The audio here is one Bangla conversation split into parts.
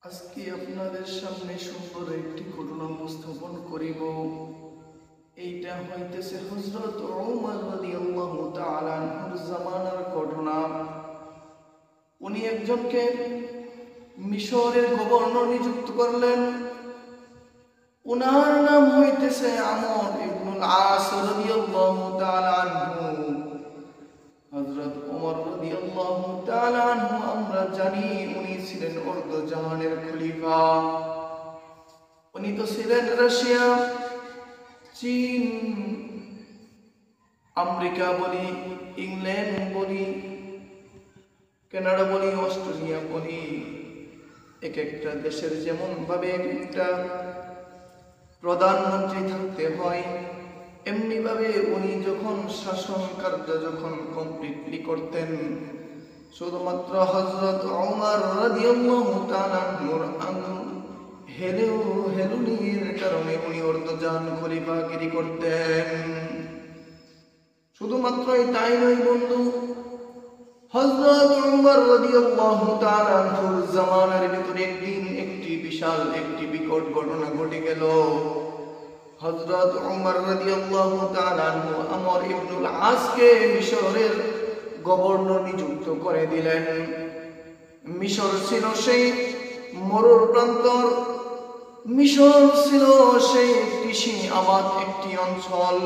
আজকে আপনাদের সামনে সুন্দর একটি ঘটনা উপস্থাপন করিব। এইটা হইতেছে হযরত ওমর রাদিয়াল্লাহু তাআলা আনহুর জামানার ঘটনা। উনি একজনকে মিশরের গভর্নর নিযুক্ত করলেন। উনার নাম হইতেছে আমর ইবনুল আস রাদিয়াল্লাহু তাআলা আনহু। হযরত ওমর রাদিয়াল্লাহু তাআলা আনহু আমরা জানি উনি ছিলেন জাহানের খলিফা। উনি তো ছিলেন রাশিয়া, চীন, আমেরিকা বলি, ইংল্যান্ড বলি, কানাডা বলি, অস্ট্রেলিয়া বলি, এক একটা দেশের যেমন ভাবে এক একটা প্রধানমন্ত্রী থাকতে হয়, এমনি ভাবে উনি যখন শাসন কার্য যখন কমপ্লিটলি করতেন, শুধুমাত্র হযরত ওমর রাদিয়াল্লাহু তাআলা আনহুর হেলুনির কারণে উনি অর্ধজান খলিফাগিরি করতেন। শুধুমাত্র তাই নয় বন্ধু, হযরত ওমর রাদিয়াল্লাহু তাআলা আনহুর জামানার ভিতরে একদিন একটি বিশাল একটি বিকট ঘটনা ঘটে গেল। হযরত ওমর রাদিয়াল্লাহু তাআলা আনহু আমর ইবনুল আসকে মিশরের গভর্নর নিযুক্ত করে দিলেন। মিশর ছিল সেই মরুর প্রান্তর, মিশর ছিল সেই কৃষি আবাদ একটি অঞ্চল।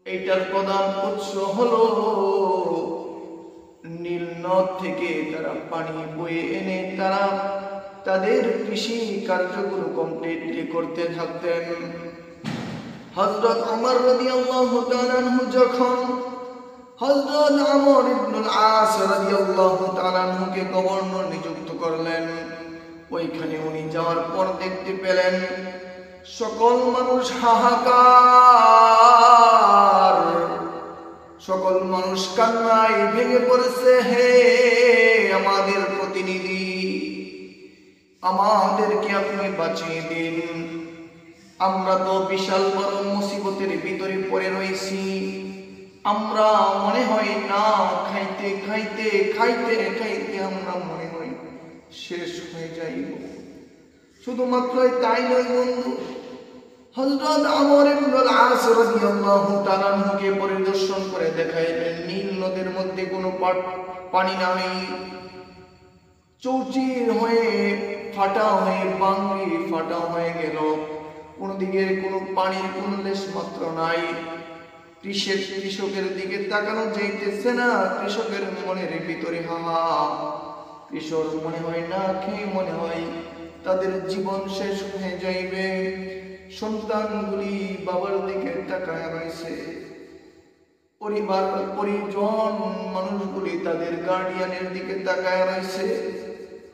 এইটার প্রধান উৎস হলো নীল নদ থেকে তারা পানি বয়ে এনে তারা তাদের কৃষি কার্যগুলো কমপ্লিটলি করতে থাকতেন। হযরত ওমর রাদিয়াল্লাহু তাআলা আনহু যখন হযরত আমর ইবনুল আস রাদিয়াল্লাহু তাআলা আনহুকে গভর্নর নিযুক্ত করলেন, ওইখানে উনি যাওয়ার পর দেখতে পেলেন সকল মানুষ হাহাকার, সকল মানুষ কান্নায় ভেঙে পড়েছে। হে আমাদের প্রতিনিধি, আমাদেরকে আপনি বাঁচিয়ে দিন, আমরা তো বিশাল বড় মুসিবতের ভিতরে পড়ে রয়েছি। আমরা মনে হয় না খাইতে খাইতে খাইতে খাইতে আমরা মনে হয় শেষ হয়ে যাইব। শুধুমাত্র তাই নয় বন্ধু, হযরত আমর ইবনুল আস রাদিয়াল্লাহু তাআলা আনহুকে পরিদর্শন করে দেখাইলেন নীল নদের মধ্যে কোনো পানি নাই, চৌচির হয়ে ফাটা হয়ে ভাঙে ফাটা হয়ে গেল, কোনো দিকে কোনো পানির কোনো লেশ মাত্র নাই। কৃষকের দিকে তাকানো যাইতেছে না, কৃষকের মনের ভিতরে হাহা, কৃষক মনে হয় না খেয়ে মনে হয় তাদের জীবন শেষ হয়ে যাইবে। সন্তানগুলি বাবার দিকে তাকায় রয়েছে, পরিবার পরিজন মানুষগুলি তাদের গার্ডিয়ানের দিকে তাকায় রয়েছে।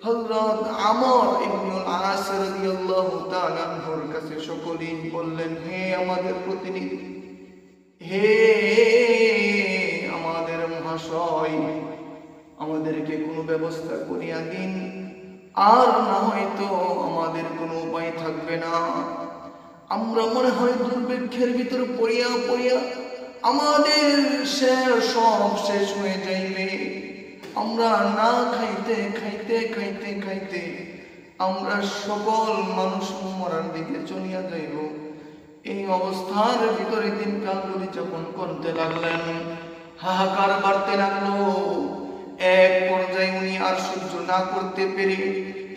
হযরত আমর ইবনুল আস রাদিয়াল্লাহু তাআলা আনহুর কাছে সকলেই বললেন, হে আমাদের প্রতিনিধি, হে আমাদের মহাশয়, আমাদেরকে কোনো ব্যবস্থা করিয়া দিন, আর না হয়তো আমাদের কোনো উপায় থাকবে না। আমরা মনে হয় দুর্ভিক্ষের ভিতরে পড়িয়া পড়িয়া আমাদের সব শেষ হয়ে যাইবে। আমরা না খাইতে খাইতে খাইতে খাইতে আমরা সকল মানুষ মরার দিকে চলিয়া যাইব। এই অবস্থার ভিতরে দিনকালগুলি যখন করতে লাগলেন, হাহাকার বাড়তে লাগলো। এক পর্যায়ে উনি আর সহ্য না করতে পেরে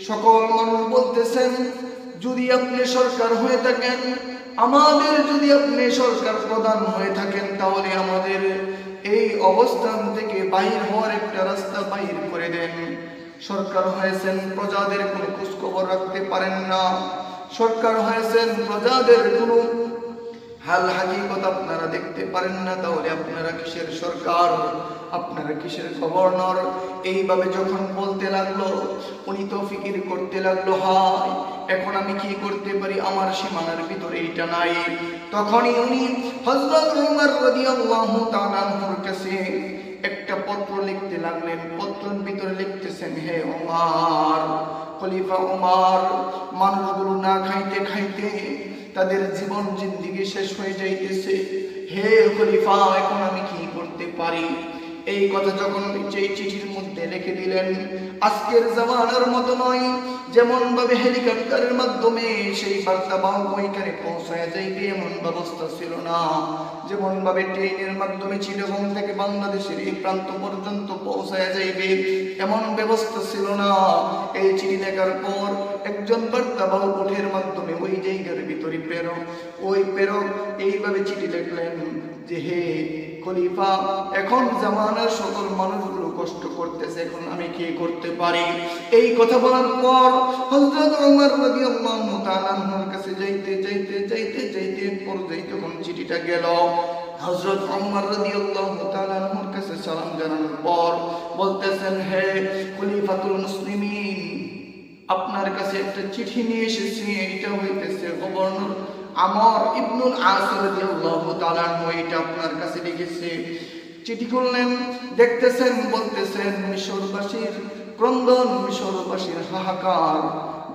সকল মানুষ বলতেছেন, যদি আপনি সরকার হয়ে থাকেন, আমাদের যদি আপনি সরকার প্রধান হয়ে থাকেন, তাহলে আমাদের এই অবস্থান থেকে বাহির হওয়ার একটা রাস্তা বাহির করে দেন। সরকার হয়েছেন, প্রজাদের কোনো খোঁজখবর রাখতে পারেন না, সরকার হয়েছেন, প্রজাদের কোনো হাল হাকিকত আপনারা দেখতে পারেন না, তাহলে আপনারা কিসের সরকার, আপনারা কিসের গভর্নর? এইভাবে যখন বলতে লাগলো, উনি তো ফিকির করতে লাগলো, হায় এখন আমি কি করতে পারি, আমার সীমানার ভিতরে এটা নাই। তখনই উনি হযরত ওমর রাদিয়াল্লাহু তাআলা আনহুর কাছে একটা পত্র লিখতে লাগলেন। পত্রের ভিতরে লিখতেছেন, হে ওমর, খলিফা ওমর, মানুষগুলো না খাইতে খাইতে তাদের জীবন জিন্দেগি শেষ হয়ে যাইতেছে। হে খলিফা, এখন আমি কি করতে পারি? এই কথা যখন এই চিঠির মধ্যে লিখে দিলেন, আজকের জামানার মতো নয় যেমন ভাবে হেলিকপ্টারের মাধ্যমে সেই বার্তা বাহক ওইখানে পৌঁছায় যাইবে এমন ব্যবস্থা ছিল না, যেমন ভাবে ট্রেনের মাধ্যমে চিটাগং থেকে বাংলাদেশের এই প্রান্ত পর্যন্ত পৌঁছায় যাইবে এমন ব্যবস্থা ছিল না। এই চিঠি লেখার পর একজন বার্তা বাহক ওঠের মাধ্যমে ওই জায়গার ভিতরে প্রেরক, ওই প্রেরক এইভাবে চিঠি লিখলেন যে হে খলিফা, এখন জামানার সকল মানুষগুলো কষ্ট করতেছে, এখন আমি কি করতে পারি? এই কথা বলার পর হযরত ওমর রাদিয়াল্লাহু তাআলা আনহুর কাছে যাইতে পর্যায়ে যখন চিঠিটা গেল, হযরত ওমর রাদিয়াল্লাহু তাআলা আনহুর কাছে সালাম জানানোর পর বলতেছেন, হে খলিফাতুল মুসলিমিন, আপনার কাছে একটা চিঠি নিয়ে এসেছি, এটা হইতেছে গভর্নর আমর ইবনুল আস রাদিয়াল্লাহু তাআলা আনহু এটা আপনার কাছে লিখেছে। চিঠি খুললেন, দেখতেছেন, বলতেছেন মিশরবাসীর ক্রন্দন, মিশরবাসীর হাহাকার,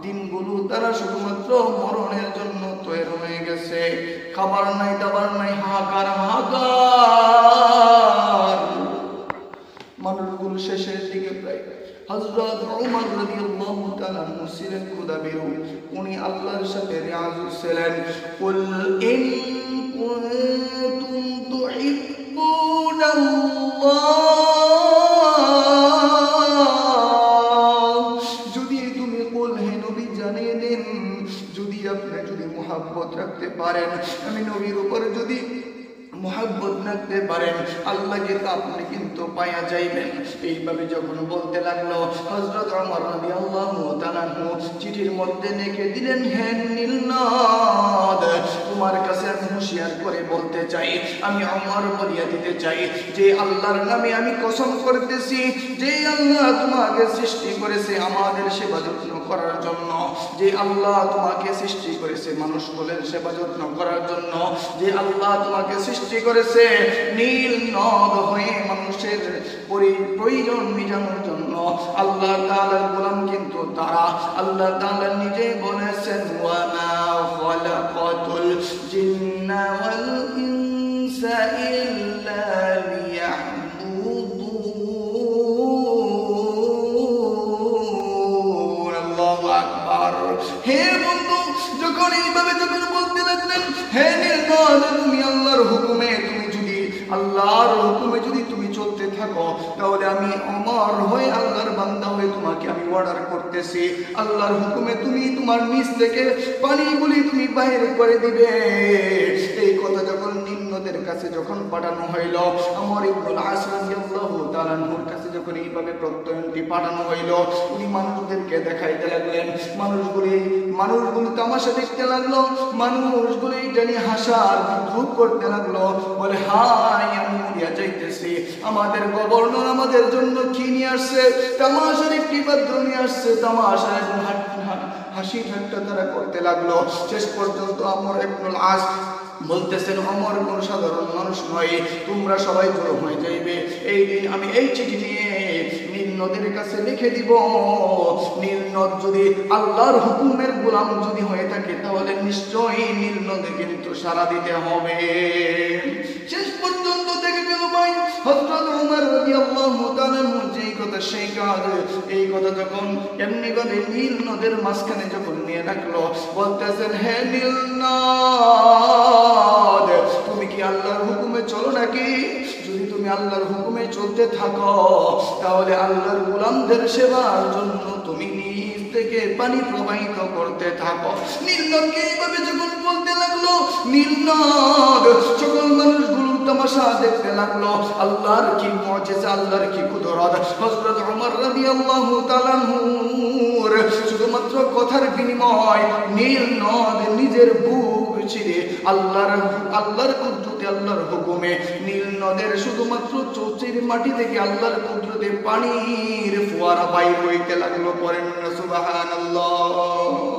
দিনগুলো তারা শুধুমাত্র মরণের জন্য তৈরি হয়ে গেছে, খাবার নাই, দাবার নাই, হাহাকার হাহাকার, মানুষগুলো শেষের দিকে প্রায়। হযরত ওমর রাদিয়াল্লাহু তাআলা আনহু ছিলেন খুদাবিরু, উনি আল্লাহর সাথে রিয়াজু ছিলেন। কুল ইন কুনতুম তুহিব্বুনাল্লাহ, যদি তুমি কুল হে নবী জানিয়ে দেন, যদি আপনি যদি মুহাব্বত রাখতে পারেন, আমি নবীর উপর যদি মুহাব্বত রাখতে পারেন, আল্লাহকে তো আপনি কিন্তু পায়া যাইবেন। এইভাবে যখন বলতে লাগলো, হযরত ওমর রাদিয়াল্লাহু তাআলা চিঠির মধ্যে লিখে দিলেন, হে নীলনদ, তোমার কাছে আমি হুঁশিয়ার করে বলতে চাই, আমি ওমর বলিয়া দিতে চাই যে আল্লাহর নামে আমি কসম করতেছি, যে আল্লাহ তোমাকে সৃষ্টি করেছে আমাদের সেবা যত্ন করার জন্য, যে আল্লাহ তোমাকে সৃষ্টি করেছে মানুষ কুলের সেবা যত্ন করার জন্য, যে আল্লাহ তোমাকে সৃষ্টি করেছে নীল নদ হয়ে মানুষের প্রয়োজন মেটানোর জন্য, আল্লাহ তাআলার গোলাম কিন্তু তারা। আল্লাহ তাআলা নিজে বলেছেন, ওয়া মা খালাকাতুল জিন্না ওয়াল ইনসা ইল্লা লিয়াবুদুন। আল্লাহু আকবার। হে বন্ধু, যখন এইভাবে যখন বলতে লাগলেন, হে নীলনদ, তুমি আল্লাহর হুকুমে, তুমি যদি আল্লাহর হুকুমে যদি তুমি চলতে থাকো, তাহলে আমি ওমর হয়ে আল্লাহর বান্দা হয়ে তোমাকে আমি অর্ডার করতেছি, আল্লাহর হুকুমে তুমি তোমার নিচ থেকে পানিগুলি তুমি বাইর করে দিবে। এই কথা যখন নিম্নদের কাছে যখন পাঠানো হইল, আমর ইবনুল আস রাদিয়াল্লাহু তাআলা আনহুর কাছে যখন এইভাবে প্রত্যয়নটি পাঠানো হইল, উনি মানুষদেরকে দেখাইতে লাগলেন, মানুষগুলো তামাশা দেখতে লাগলো, মানুষগুলো এটা নিয়ে হাসার বিদ্রুপ করতে লাগলো, বলে হাই আমি মরিয়া যাইতেছি, আমাদের গভর্নর আমাদের জন্য কি নিয়ে আসছে, তামাশার একটি পাত্র নিয়ে আসছে, তামাশার এবং হাসি ঠাট্টা তারা করতে লাগলো। শেষ পর্যন্ত আমর ইবনুল আস বলতেছেন, ওমর কোন সাধারণ মানুষ নয়, তোমরা সবাই জড়ো হয়ে যাইবে, এই দিন আমি এই চিঠি নিয়ে নীলনদের কাছে লিখে দিব, নীলনদ যদি আল্লাহর হুকুমের গোলাম যদি হয়ে থাকে, তাহলে নিশ্চয়ই নীলনদে কিন্তু সাড়া দিতে হবে। শেষ পর্যন্ত দেখে গেল ভাই, হযরত ওমর রাদিয়াল্লাহু তাআলা যেই কথা সেই কাজ। এই কথা যখন এমনি ভাবে নীলনদের মাঝখানে যখন নিয়ে রাখলো, বলতেছেন, হে নীলনদ, তুমি কি আল্লাহর হুকুমে চলো নাকি? যদি তুমি আল্লাহর হুকুমে চলতে থাকো, তাহলে আল্লাহর গোলামদের সেবার জন্য তুমি নিজ থেকে পানি প্রবাহিত করতে থাকো। নীলনদকে এইভাবে যখন বলতে লাগলো, নীলনদ সকল মানুষগুলো তামাশা দেখতে লাগলো, আল্লাহর কি মুজিজা, আল্লাহর কি কুদরত। হযরত ওমর রাদিয়াল্লাহু তাআলা আনহুর শুধুমাত্র কথার বিনিময় নীলনদ নিজের বুক ছিঁড়ে আল্লাহর কুদরতে, আল্লাহর হুকুমে নীলনদের শুধুমাত্র চৌচির মাটি থেকে আল্লাহর কুদরতে পানির ফোয়ারা বাইর হইতে লাগলো। পড়েন সুবহানাল্লাহ।